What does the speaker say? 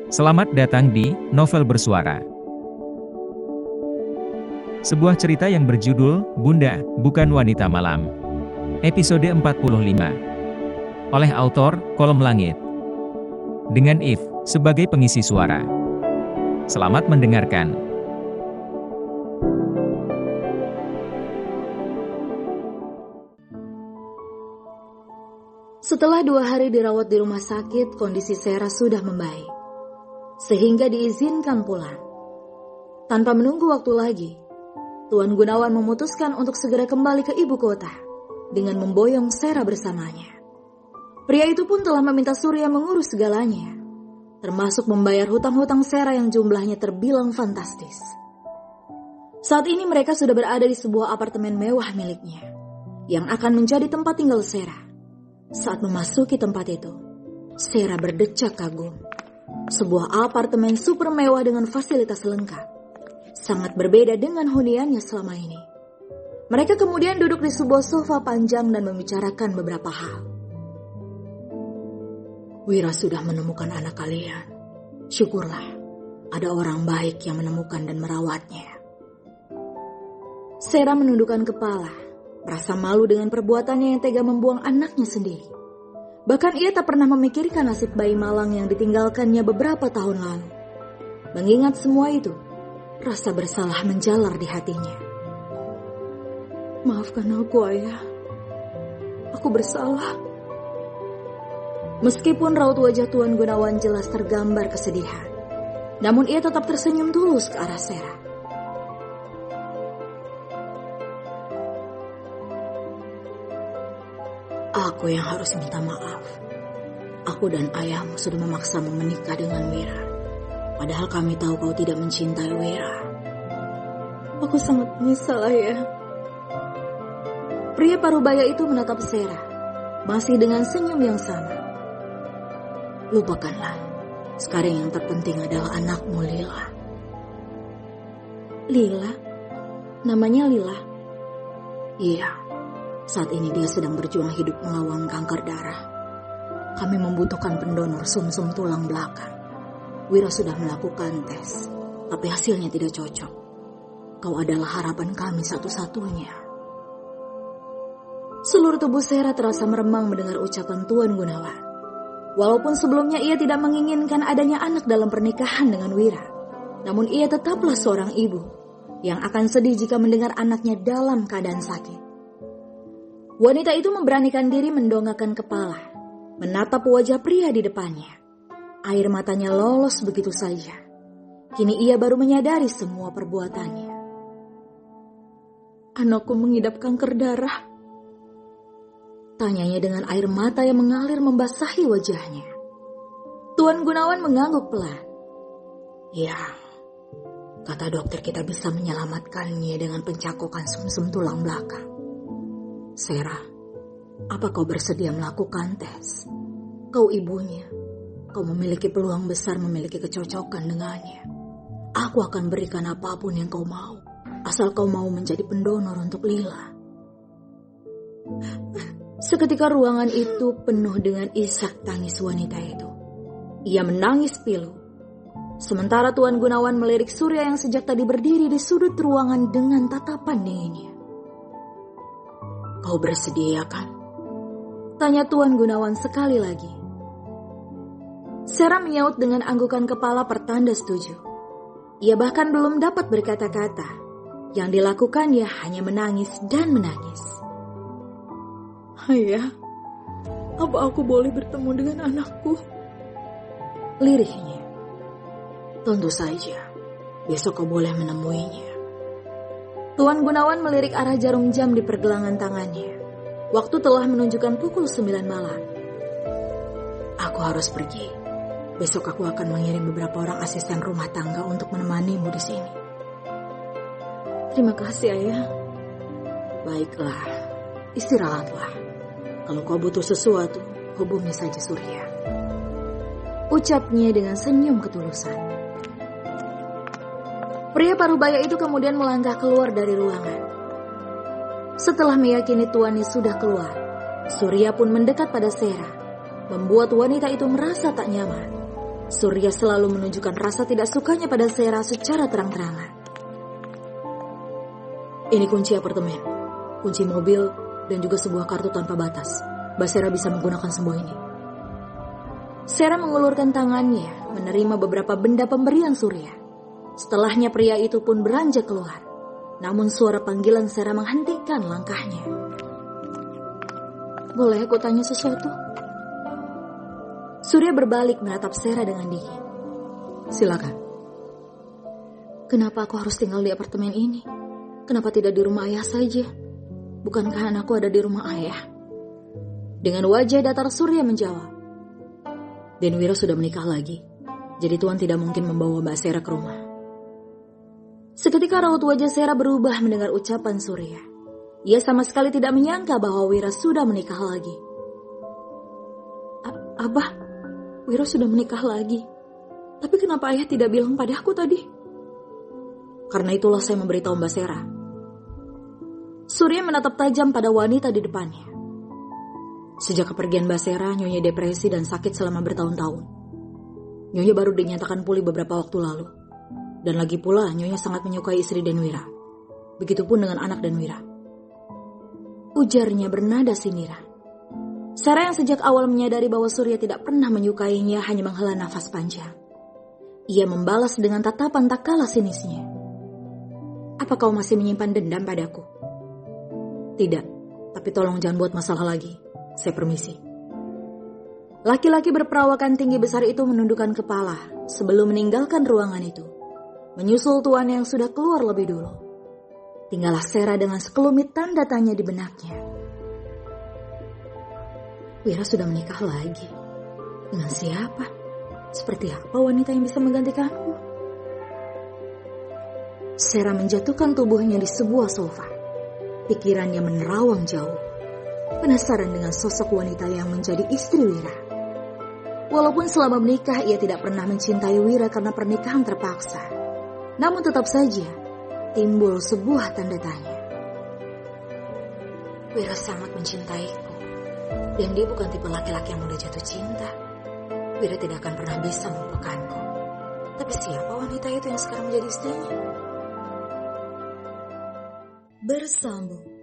Selamat datang di Novel Bersuara. Sebuah cerita yang berjudul Bunda, Bukan Wanita Malam. Episode 45. Oleh autor Kolom Langit. Dengan If sebagai pengisi suara. Selamat mendengarkan. Setelah 2 hari dirawat di rumah sakit, kondisi Sera sudah membaik, sehingga diizinkan pulang. Tanpa menunggu waktu lagi, Tuan Gunawan memutuskan untuk segera kembali ke ibu kota dengan memboyong Sera bersamanya. Pria itu pun telah meminta Surya mengurus segalanya, termasuk membayar hutang-hutang Sera yang jumlahnya terbilang fantastis. Saat ini mereka sudah berada di sebuah apartemen mewah miliknya, yang akan menjadi tempat tinggal Sera. Saat memasuki tempat itu, Sera berdecak kagum. Sebuah apartemen super mewah dengan fasilitas lengkap. Sangat berbeda dengan huniannya selama ini. Mereka kemudian duduk di sebuah sofa panjang dan membicarakan beberapa hal. Wira sudah menemukan anak kalian. Syukurlah, ada orang baik yang menemukan dan merawatnya. Sera menundukkan kepala, merasa malu dengan perbuatannya yang tega membuang anaknya sendiri. Bahkan ia tak pernah memikirkan nasib bayi malang yang ditinggalkannya beberapa tahun lalu. Mengingat semua itu, rasa bersalah menjalar di hatinya. Maafkan aku, Ayah. Aku bersalah. Meskipun raut wajah Tuan Gunawan jelas tergambar kesedihan, namun ia tetap tersenyum tulus ke arah Sera. Aku yang harus minta maaf. Aku dan ayahmu sudah memaksamu menikah dengan Wira. Padahal kami tahu kau tidak mencintai Wira. Aku sangat menyesal, Ayah. Pria parubaya itu menatap Sera, masih dengan senyum yang sama. Lupakanlah. Sekarang yang terpenting adalah anakmu, Lila. Lila? Namanya Lila? Iya. Saat ini dia sedang berjuang hidup melawan kanker darah. Kami membutuhkan pendonor sumsum tulang belakang. Wira sudah melakukan tes, tapi hasilnya tidak cocok. Kau adalah harapan kami satu-satunya. Seluruh tubuh Sera terasa meremang mendengar ucapan Tuan Gunawan. Walaupun sebelumnya ia tidak menginginkan adanya anak dalam pernikahan dengan Wira, namun ia tetaplah seorang ibu yang akan sedih jika mendengar anaknya dalam keadaan sakit. Wanita itu memberanikan diri mendongakkan kepala, menatap wajah pria di depannya. Air matanya lolos begitu saja. Kini ia baru menyadari semua perbuatannya. Anakku mengidap kanker darah. Tanyanya dengan air mata yang mengalir membasahi wajahnya. Tuan Gunawan mengangguk pelan. Ya, kata dokter kita bisa menyelamatkannya dengan pencakokan sumsum tulang belakang. Sera, apa kau bersedia melakukan tes? Kau ibunya, kau memiliki peluang besar memiliki kecocokan dengannya. Aku akan berikan apapun yang kau mau, asal kau mau menjadi pendonor untuk Lila. Seketika ruangan itu penuh dengan isak tangis wanita itu. Ia menangis pilu. Sementara Tuan Gunawan melirik Surya yang sejak tadi berdiri di sudut ruangan dengan tatapan dinginnya. Kau bersedia kan? Tanya Tuan Gunawan sekali lagi. Sera menyaut dengan anggukan kepala pertanda setuju. Ia bahkan belum dapat berkata-kata. Yang dilakukannya hanya menangis dan menangis. Ayah, apa aku boleh bertemu dengan anakku? Lirihnya. Tentu saja, besok kau boleh menemuinya. Tuan Gunawan melirik arah jarum jam di pergelangan tangannya. Waktu telah menunjukkan pukul 9 malam. Aku harus pergi. Besok aku akan mengirim beberapa orang asisten rumah tangga untuk menemanimu di sini. Terima kasih, Ayah. Baiklah, istirahatlah. Kalau kau butuh sesuatu, hubungi saja Surya. Ucapnya dengan senyum ketulusan. Pria parubaya itu kemudian melangkah keluar dari ruangan. Setelah meyakini tuannya sudah keluar, Surya pun mendekat pada Sera. membuat wanita itu merasa tak nyaman. Surya selalu menunjukkan rasa tidak sukanya pada Sera secara terang-terangan. Ini kunci apartemen, kunci mobil, dan juga sebuah kartu tanpa batas. Mbak Sera bisa menggunakan semua ini. Sera mengulurkan tangannya, menerima beberapa benda pemberian Surya. Setelahnya pria itu pun beranjak keluar. Namun suara panggilan Sera menghentikan langkahnya. Boleh aku tanya sesuatu? Surya berbalik menatap Sera dengan dingin. Silakan. Kenapa aku harus tinggal di apartemen ini? Kenapa tidak di rumah ayah saja? Bukankah anakku ada di rumah ayah? Dengan wajah datar Surya menjawab. Denwira sudah menikah lagi. Jadi Tuan tidak mungkin membawa Mbak Sera ke rumah. Seketika raut wajah Sera berubah mendengar ucapan Surya. Ia sama sekali tidak menyangka bahwa Wira sudah menikah lagi. Abah, Wira sudah menikah lagi. Tapi kenapa ayah tidak bilang padaku tadi? Karena itulah saya memberitahu Mbak Sera. Surya menatap tajam pada wanita di depannya. Sejak kepergian Mbak Sera, Nyonya depresi dan sakit selama bertahun-tahun. Nyonya baru dinyatakan pulih beberapa waktu lalu. Dan lagi pula, Nyonya sangat menyukai istri Denwira. Begitupun dengan anak Denwira. Ujarnya bernada sindiran. Sera yang sejak awal menyadari bahwa Surya tidak pernah menyukainya hanya menghela nafas panjang. Ia membalas dengan tatapan tak kalah sinisnya. Apa kau masih menyimpan dendam padaku? Tidak, tapi tolong jangan buat masalah lagi. Saya permisi. Laki-laki berperawakan tinggi besar itu menundukkan kepala sebelum meninggalkan ruangan itu. Menyusul tuan yang sudah keluar lebih dulu. Tinggallah Sera dengan sekelumit tanda tanya di benaknya. Wira sudah menikah lagi. Dengan siapa? Seperti apa wanita yang bisa menggantikanku? Sera menjatuhkan tubuhnya di sebuah sofa. Pikirannya menerawang jauh. Penasaran dengan sosok wanita yang menjadi istri Wira. Walaupun selama menikah ia tidak pernah mencintai Wira karena pernikahan terpaksa. Namun tetap saja timbul sebuah tanda tanya. Wira sangat mencintaiku. Dan dia bukan tipe laki-laki yang mudah jatuh cinta. Wira tidak akan pernah bisa melupakanku. Tapi siapa wanita itu yang sekarang menjadi istrinya? Bersambung.